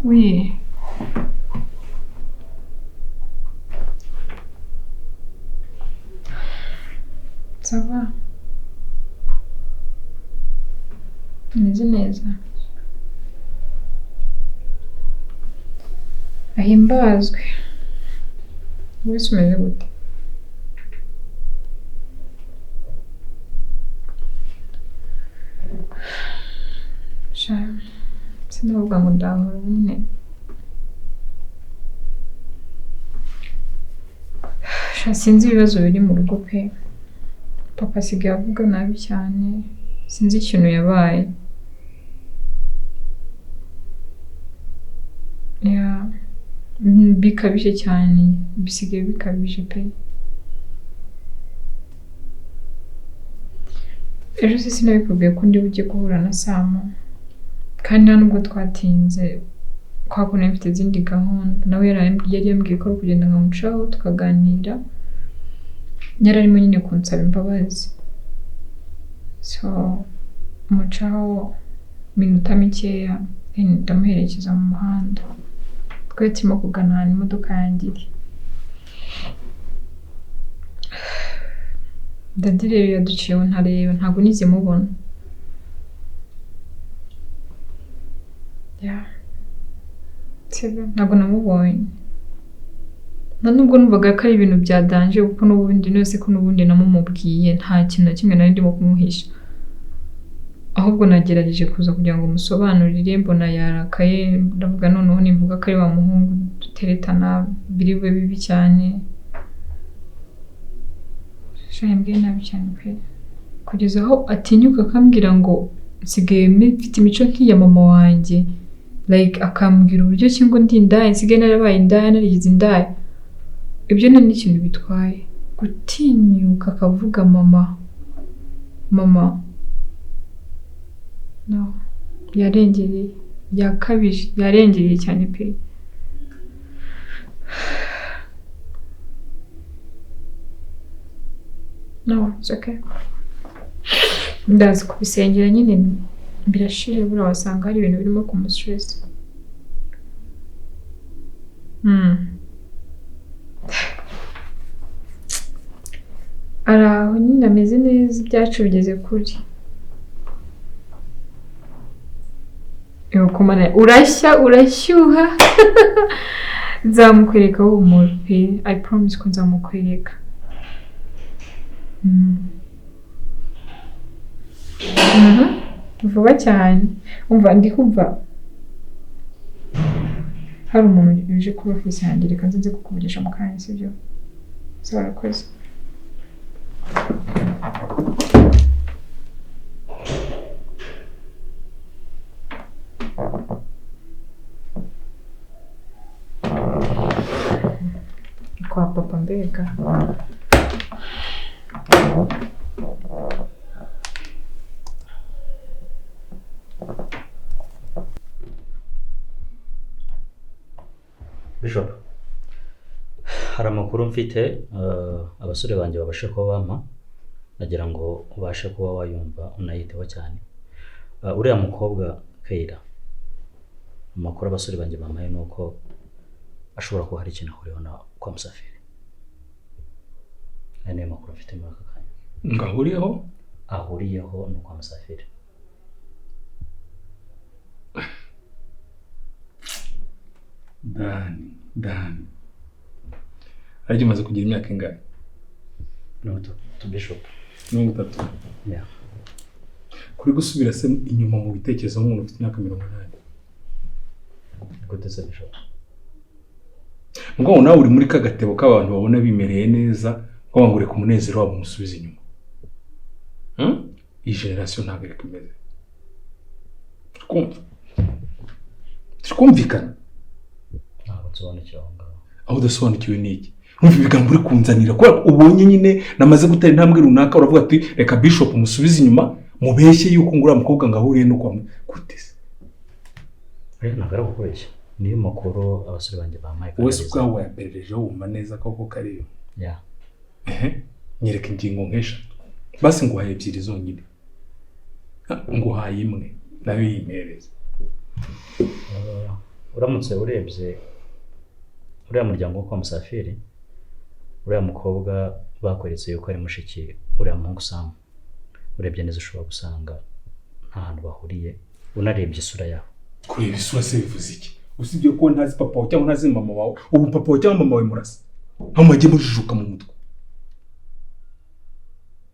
Oui. Ça va. Meze neza. Ahimbazwe. Wese umeze gute? Sha, sinavuga ngo ndahora nyine. Sha, sinzi ibibazo biri mu rugo pe. Papa asigaye avuga nabi cyane. Sinzi ikintu yabaye. Ya, bikabije cyane. Bisigaye bikabije pe. Ejo se sinabikubwiye ko ndi bujye guhura na Samo. Kandi nta nubwo twatinze. Kwa kuntu mfite izindi gahunda. Nawe yari yambwiye ko ari kugenda nkamucaho tukaganira. Yari arimo nyine kunsaba imbabazi. So, mucaho minota mikeya ndamuherekeza mu muhanda. Twari turimo kugana ahantu imodoka yanjye iri. Dadi rero yaduciyeho ntareba, ntabwo nize mubona. Ya. Ntabwo namubonye. Na nubwo numvaga ko ari ibintu byadanje kuko n'ubundi nose ko n'ubundi namumubwiye nta kintu na kimwe nari ndimo kumuhisha. Ahubwo nagerageje kuza kugira ngo musobanurire mbona yarakaye ndavuga noneho nimvuga ko ari wa muhungu duteretana biri bube bibi cyane. Shambwiye nabi cyane pe. Kugeza aho atinyuka akambwira ngo nsigaye mfite imico nk'iya mama wanjye. Like akambwira uburyo ki ngo ndi indaya nsigaye narabaye indaya narigize indaya. Ibyo ni ikintu bitwaye. Gutinyuka akavuga mama. No. Yarengereye. Yakabije. Yarengereye cyane pe. No, it's okay. Ndazi kubisengera nyine birashire bura wasanga hari ibintu birimo kumustress. Araho nyine ameze neza ibyacu bigeze kuri. Kumana urashyuha. Nzamukwereka humura pe. I promise ko nzamukwereka. Vuba cyane. Umva ndi kumva hari umuntu uje kuba office yanjye reka nze kukuvugisha mu kanya sibyo. So warakoze. Kwa papa mbega. Bishop, hari amakuru mfite abasore banjye babashe kuba bampa nagira ngo ubashe kuba wayumva unayiteho cyane. Uriya mukobwa Keira, amakuru abasore banjye bampaye nuko ashobora kuba hari ikintu ahuriyeho na kwa Musafiri. Aya niyo makuru mfite muri aka kanya. Ngahuriyeho? Ahuriyeho no kwa Musafiri. Dani. Ariko umaze kugira imyaka ingahe? No, to Bishop. 30. Yeah. Kuri gusubira se inyuma mu bitekerezo nk'umuntu ufite imyaka 80. Gute se Bishop? Ngo nawe uri muri kagatebo k'abantu babona bimereye neza ko bangure ku munezero wabo musubiza inyuma. Iyi generation ntabwo iri kumeze. Twumvikana. Ntabwo nsobanukiwe aho ngaho. Aho udasobanukiwe n'iki? Numva ibigambo uri kunzanira ko ubonye nyine namaze gutera intambwe runaka uravuga ati reka Bishop musubize inyuma mubeshye yuko ngura mukobwa ngahuriye no kwa gutese. Ntabwo ari ukubeshya. Niyo makuru abasore banjye bampaye. Wese ubwawe yaperereje wumva neza koko kariyo. Yeah. Nyereka ingingo nkesha. Basi nguhaye ebyiri zonyine. Nguhaye imwe nayo yimereza. uramutse urebye uriya muryango wo kwa Musafiri, uriya mukobwa bakweretse yuko ari mushiki uriya muhungu Sam, urebye neza ushobora gusanga nta hantu bahuriye unarebye isura yawe. Kureba isura se bivuze iki? Usibye ko ntazi papa wawe cyangwa ntazi mama wawe, ubu papa wawe cyangwa mama wawe murasa ntamajye mujijuka mu mutwe.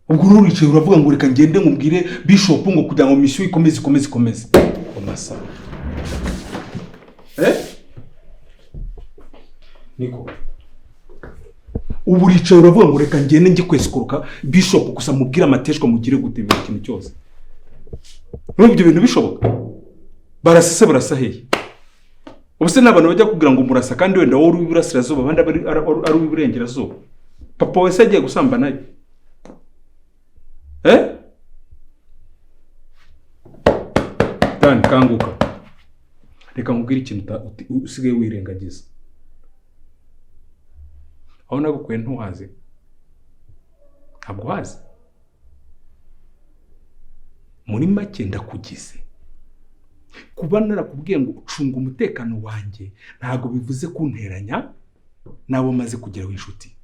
Ubwo uricaye uravuga ngo reka ngende ngubwire Bishop ngo kugira ngo mission ikomeze omasa. Niko ubu uricaye uravuga ngo reka ngende njye kwesikuruka Bishop gusa mubwira amateshwa mugire gutebera ikintu cyose. N'ibyo bintu bishoboka barasese barasaheye. Ubuse n'abantu bajya kugira ngo murasa kandi wenda wowe uri burasirazuba abandi ari uburengerazuba. Papa wese agiye gusamba naye. Dan kanguka. Reka nkubwire ikintu usigaye wirengagiza. Aho nagukuye ntuhazi. Ntabwo hazi. Muri make ndakugize. Kuba narakubwiye ngo ucunga umutekano wanjye ntago bivuze kunteranya nabo maze kugeraho inshuti.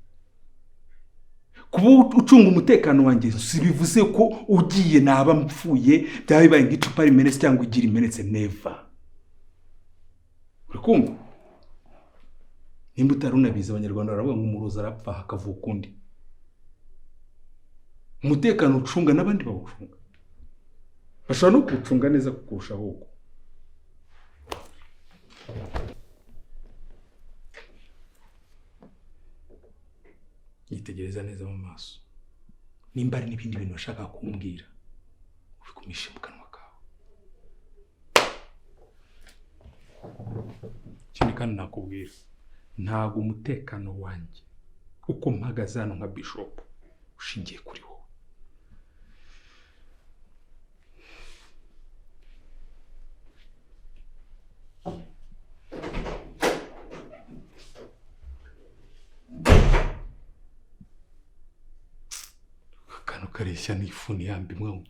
Kuba ucunga umutekano wanjye si bivuze ko ugiye naba mpfuye byabaye nk'icupa rimenetse cyangwa igira imenetse neva. Urikumva? Nimba utarunabiza abanyarwanda baravuga ngo umuroza arapfa hakavuka undi. Umutekano ucunga n'abandi bawucunga. Bashobora no kuwucunga neza kukurushaho uko. Yitegereza neza mu maso. Nimba ari n'ibindi bintu bashaka kumbwira ubikumishe mu kanwa kawe. Kindi kandi nakubwira ntago umutekano wanjye uko mpagaze hano nka Bishop ushingiye kuri wowe. Kareshya n'ifuni yambi mwe.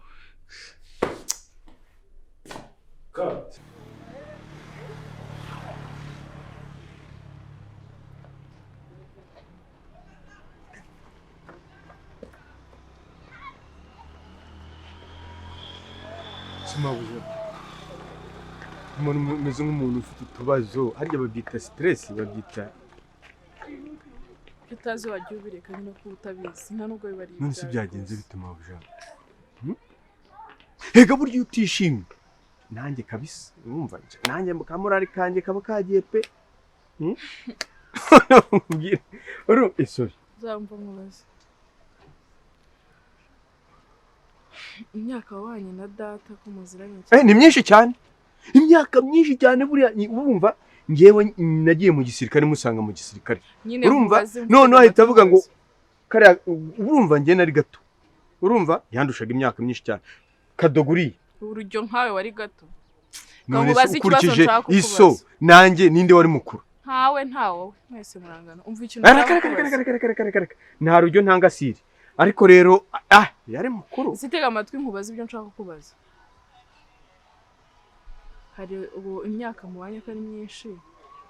Simabuja. Umuntu umeze nk'umuntu ufite utubazo harya babyita stress babyita utazi wajya ubireka nyine ko utabizi nta nubwo bibari. none si byagenze bituma buja. Hega buryo utishimye nanjye kabisa urumva nanjye kamurari kanjye kaba kagiye pe. Sorry Zamva mubaze imyaka wabanye na data ko muziranye cyane. Ni myinshi cyane, imyaka myinshi cyane buriya urumva. Ngewe nagiye mu gisirikare musanga mu gisirikare urumva none ahita avuga ngo kare urumva ngiye nari gato urumva yandushaga imyaka myinshi cyane kadoguriye urujyo nkawe wari gato kamubaza ikibazo nshaka kukubaza iso nanjye ninde wari mukuru ntawe mwese murangana umva ikintu nta rujyo ntangasiri ariko rero yari mukuru. Sitega amatwi nkubaza ibyo nshaka kukubaza. Hari ubu imyaka mubanye ko ari myinshi,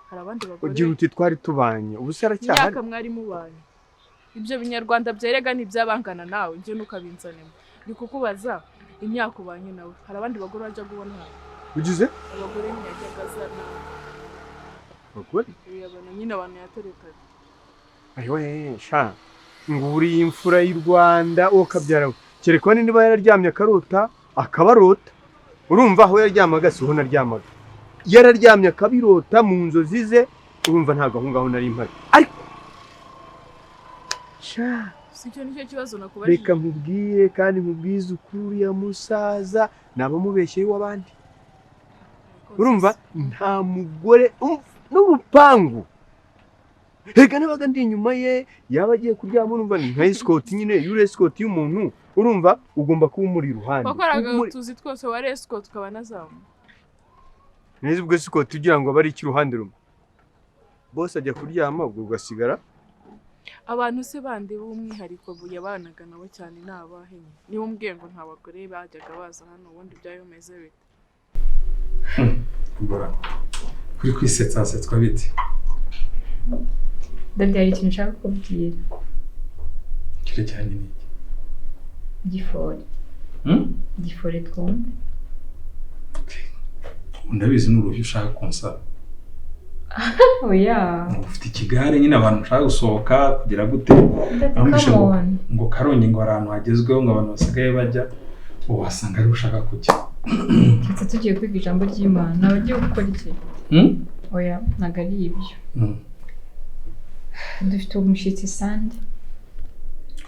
hari abandi bagore ugira uti twari tubanye ubu se aracyahari. Imyaka mwari mubanye ibyo binyarwanda byerega ni byabangana nawe nje nukabinzanemo ndi kukubaza imyaka ubanye nawe hari abandi bagore bajya gubona ugize abagore ntiyajyaga zana bagore yabana nyine abantu yaterekanye. Ayiwe sha nguri imfura y'u Rwanda okabyarawe kereko niba yararyamye akarota akabarota urumva aho yaryamaga siho naryamaga yararyamye akabirota mu nzozi ze urumva nta gahungaho nari mpari ariko sha sicyo nicyo kibazo nakubajije. Reka nkubwiye kandi nkubwize ukuri ya musaza nabamubeshye w'abandi urumva nta mugore n'urupangu. Reka nabaga ndi inyuma ye yaba agiye kuryama urumva ni nka escort nyine yure escort y'umuntu urumva ugomba kuba muri ruhande. Bakoraga tuzi twose wa escort ukabana zamu. Nezi ubwo escort ugira ngo bari iki ruhande rumwe. Boss ajya kuryama ubwo ugasigara. Abantu se bandi b'umwihariko yabanaga nabo cyane nabahenye. Niba umbwiye ngo nta bagore bajyaga baza hano ubundi byayomeze bite. kuri kwisetsa bite? Dadi hari ikintu nshaka kubwira. Kire cyane ni iki? Gifore. Gifore twumve. Ndabizi n'uruhushya ushaka kunsaba. Oya. Ufite ikigare nyine abantu bashaka gusohoka kugira gute? Ngo Karongi ngo ahantu hagezweho ngo abantu basigaye bajya wasanga ari ushaka kujya. Ndetse tugiye kwiga ijambo ry'Imana abagiye gukora iki? Oya ntago ari ibyo. Dufite umushyitsi Sande.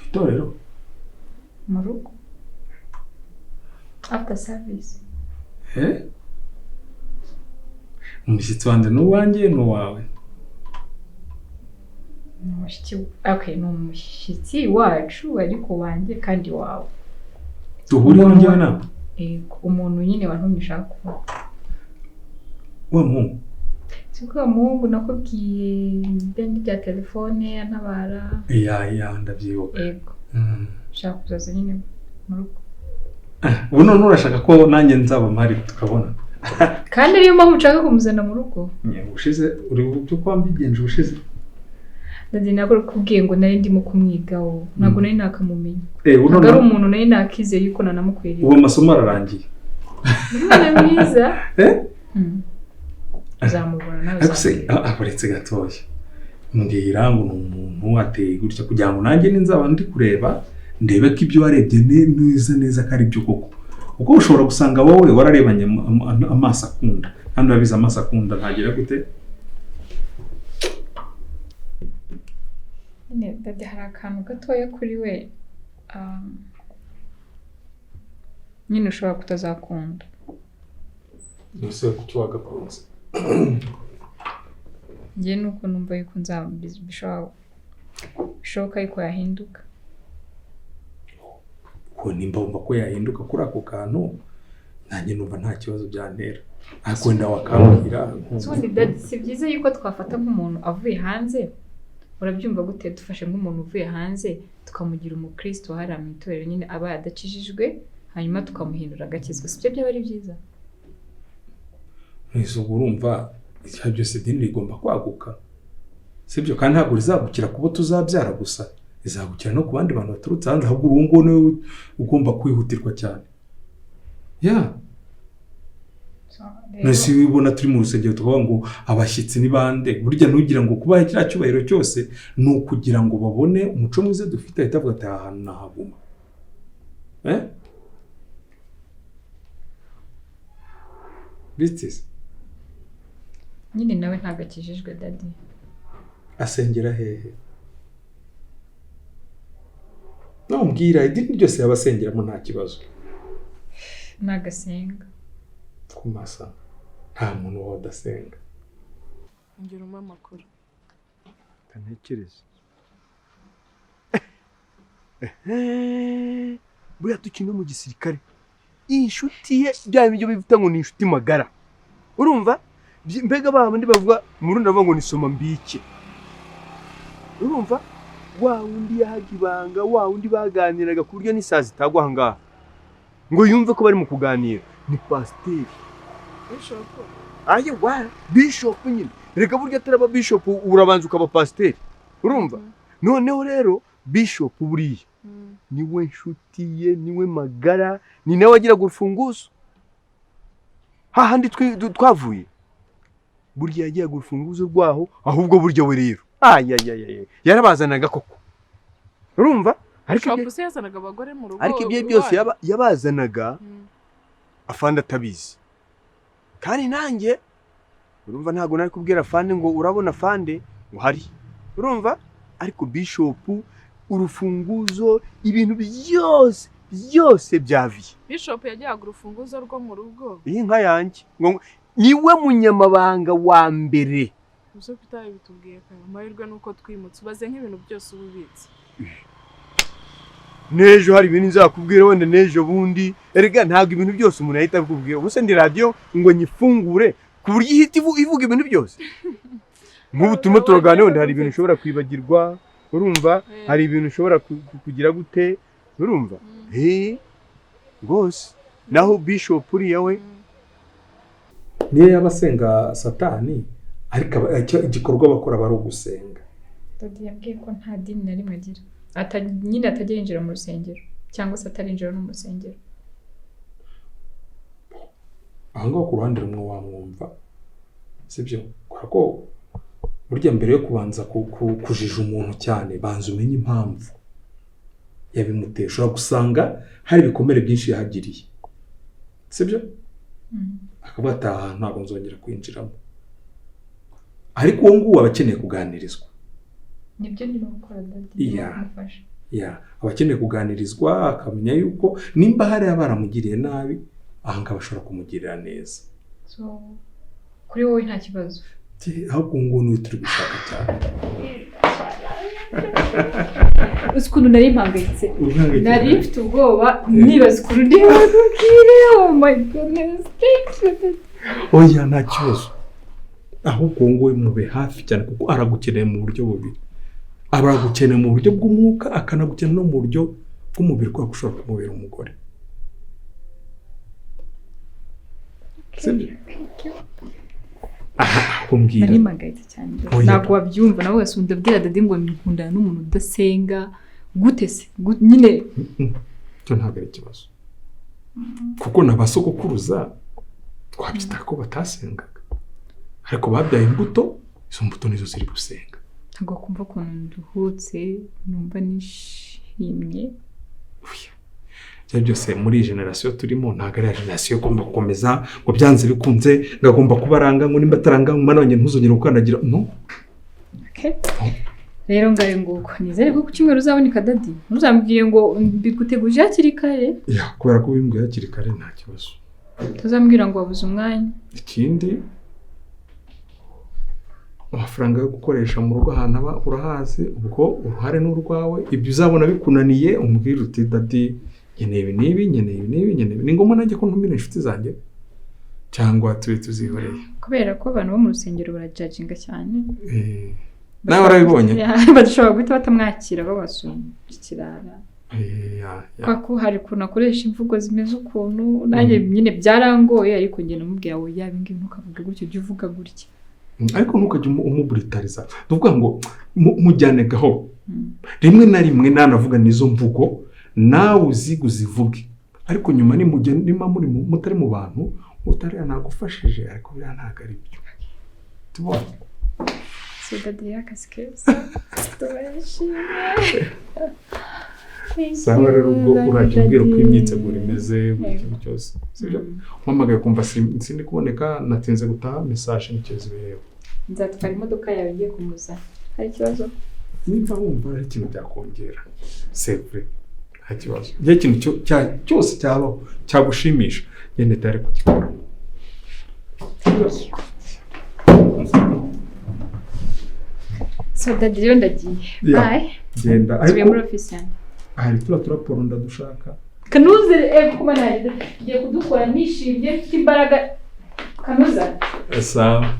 Itorero? Mu rugo. After service. Umushyitsi wanjye n'uwanjye n'uwawe? Okay, ni umushyitsi wacu ariko wanjye kandi wawe. Duhuriyeho njyewe nawe? Yego, umuntu nyine wantumye ushaka kuba. Wa muhungu? Siko wa muhungu nakubwiye bende bya telefone antabara. Ya ndabyibuka. Yego. Ushaka kuzaza nyine mu rugo. Ubu none urashaka ko nanjye nzaba mpari tukabona? Kandi ariyo mpamvu nshaka kumuzana mu rugo. Ushize uri byo kwambigenje ushize? Dadi nako kubwiye ngo nari ndimo kumwigaho. Ntabwo nari nakamumenya. Ntabwo ari umuntu nari nakize yuko nanamukwiriye. Uwo masomo ararangiye. Umwana mwiza. Uzamubona nawe. Aburetse gatoya. Mbwira ngo ni umuntu ateye gutya kugira ngo nanjye ninzaba ndi kureba ndebe ko ibyo warebye neza ko ari byo koko. Uko ushobora gusanga wowe wararebanye amaso akunda kandi urabiza amaso akunda ntagera gute? Dadi hari akantu gatoya kuri we nyine ushobora kutazakunda. Nuse kuki wagakunze? Njye nuko numva yuko bishoboka yuko yahinduka. Ko nimba wumva ko yahinduka kuri ako kantu nanjye numva nta kibazo byantera. Akwenda wakambwira. Dadi si byiza yuko twafata nk'umuntu avuye hanze. Urabyumva gute dufashe nk'umuntu uvuye hanze tukamugira umukristo hari mu itorero nyine aba yadakijijwe hanyuma tukamuhindura agakizwa. Sibyo byaba ari byiza? N'izo urumva icyo byose dini rigomba kwaguka. Sibyo kandi ntabwo rizagukira kubo tuzabyara gusa. Izagukira no ku bandi bantu baturutse hanze ahubwo urungo niwe ugomba kwihutirwa cyane. Nasi wibona turi mu rusengero tukavuga ngo abashyitsi ni bande burya nugira ngo kubaha kiriya cyubahiro cyose ni ukugira ngo babone umuco mwiza dufite ahita avuga ati aha hantu nahabuma. Bitse nyine nawe ntagakijijwe Dadi. Asengera hehe? Mbwira idini ryose yabasengeramo nta kibazo. Nagasenga. Kumasa nta muntu wadasenga. Ngira amakuru. Tantekereza. Buriya tukino mu gisirikare. Inshuti ye bya byo bivuta ngo ni inshuti magara. Urumva? Mbega babandi bavuga mu Rundi bavuga ngo ni soma mbike. Urumva? Wa undi yahagibanga wa undi baganiraga ku buryo n'isazi tagwa hangaha. Ngo yumve ko bari mu kuganira ni pasteur. Bishop. Aye wa bishop nyine. Reka burya ataraba bishop urabanza ukaba pasteur. Urumva? Noneho rero bishop buriya. Niwe nshuti ye niwe magara ni nawe agira gufunguzo. Hahandi twavuye. Burya yagiye gufunguzo rwaho ahubwo burya we rero. Yarabazanaga koko. Urumva? Ariko se yazanaga abagore mu rugo. Ariko ibyo byose yabazanaga afande atabizi. Kandi nanjye urumva ntago nari kubwira afande ngo urabona afande ngo hari. Urumva? Ariko bishop urufunguzo ibintu byose byaviye. Bishop yagiye urufunguzo rwo mu rugo. Iyi nka yanjye ngo niwe munyamabanga wa mbere. Uzo kutaye bitubwiye kandi amahirwe nuko twimutse ubaze nk'ibintu byose ububitse. Nejo hari ibintu nzakubwira wenda nejo bundi. Erega ntago ibintu byose umuntu ahita akubwira. Ubuse ndi radio ngo nyifungure ku buryo ihita ivuga ibintu byose. Nk'ubu turaganira wenda hari ibintu ushobora kwibagirwa. Urumva? Hari ibintu ushobora kugira gute? Urumva? Rwose naho bishop uri yawe niyo yaba asenga satani ariko igikorwa bakora bari ugusenga. Dodi yabwiye ko nta dini na rimwe agira, nyine atajya yinjira mu rusengero cyangwa se atarinjira no mu rusengero. Aha ngaho ku ruhande rumwe wamwumva sibyo, kuko burya mbere yo kubanza kujija umuntu cyane banza umenye impamvu yabimuteye. Ushobora gusanga hari ibikomere byinshi yahagiriye sibyo, akavuga ati aha ntabwo nzongera kwinjiramo, ariko uwo nguwo aba akeneye kuganirizwa. Nibyo ndimo gukora Dodi, kumufasha. Aba akeneye kuganirizwa akamenya yuko nimba hari abaramugiriye nabi aha ngaha bashobora kumugirira neza. So kuri wowe nta kibazo? Ahubwo ngo niwe turi gushaka cyane. Ukuntu nari mpangayitse, nari mfite ubwoba nibaza ukuntu ndi bubwire. Oh my goodness, thank you. Oya nta kibazo, ahubwo ngo mube hafi cyane kuko aragukeneye mu buryo bubiri. Aragukeneye mu buryo bw'umwuka, akanagukeneye no mu buryo bw'umubiri kuko ushobora kumubera umugore. Kumbwira nari mpangayitse cyane, ntabwo wabyumva nawe ugasunda abwira Dodi ngo nkundana n'umuntu udasenga. Gute se nyine cyo ntabwo ari ikibazo kuko n'abasogokuruza twabyita ko batasengaga ariko babyaye imbuto, izo mbuto nizo ziri gusenga. ntabwo kumva ukuntu nduhutse, numva nishimye. Byose muri generasiyo turimo ntabwo ari generasiyo igomba gukomeza ngo byanze bikunze ngagomba kubaranga ngo nimba ataranga mu mwana wanjye ntuzongere gukandagira no. Rero ngayo nguko nizere ko ku cyumweru uzaboneka Dodi, ntuzambwiye ngo mbiguteguje hakiri kare. Kubera ko bimbwiye hakiri kare nta kibazo. Tuzambwira ngo wabuze umwanya. Ikindi amafaranga yo gukoresha mu rugo ahantu aba urahazi, ubwo uruhare n'urwawe. Ibyo uzabona bikunaniye umbwira uti Dodi nkeneye ibi n'ibi, nkeneye ibi n'ibi, nkeneye ibi. Ni ngombwa nanjye ko ntumira inshuti zanjye cyangwa tube tuzihoreye, kubera ko abantu bo mu rusengero barajajinga cyane. Nawe urabibonye badashobora guhita batamwakira babasukirana. Ko hari ukuntu akoresha imvugo zimeze ukuntu nanjye nyine byarangoye, ariko njye namubwiye aho yabingiye ntukavuge gutyo, ujye uvuga gutya. Ariko ntukajye umuburitariza, tuvuga ngo mujyane gahoro. Rimwe na rimwe nanavuga nizo mvugo nawe uziguzivuge, ariko nyuma nimba muri mutari mu bantu utari nagufashije, ariko biriya ntabwo ari byo tubona. Dodi akazi keza turashimye. Sawa rero ubwo urakibwira uko imyiteguro imeze buri kintu cyose sibyo. Mpamagaye kumva sindi kuboneka, natinze gutaha message n'ikezi bireba. Nzatwara imodoka yawe ngiye kumuza. Hari ikibazo? Nimba wumva ari ikintu byakongera sevre nta kibazo. Igihe ikintu cyose cyabaho cyagushimisha gende tare kugikora. So Dodi rero ndagiye. Bye. Genda Tubiye muri office yanjye. Hari turaporo ndadushaka. Kanuze kuma naje ngiye kudukora nishimye mfite imbaraga. Kanuza. Sawa.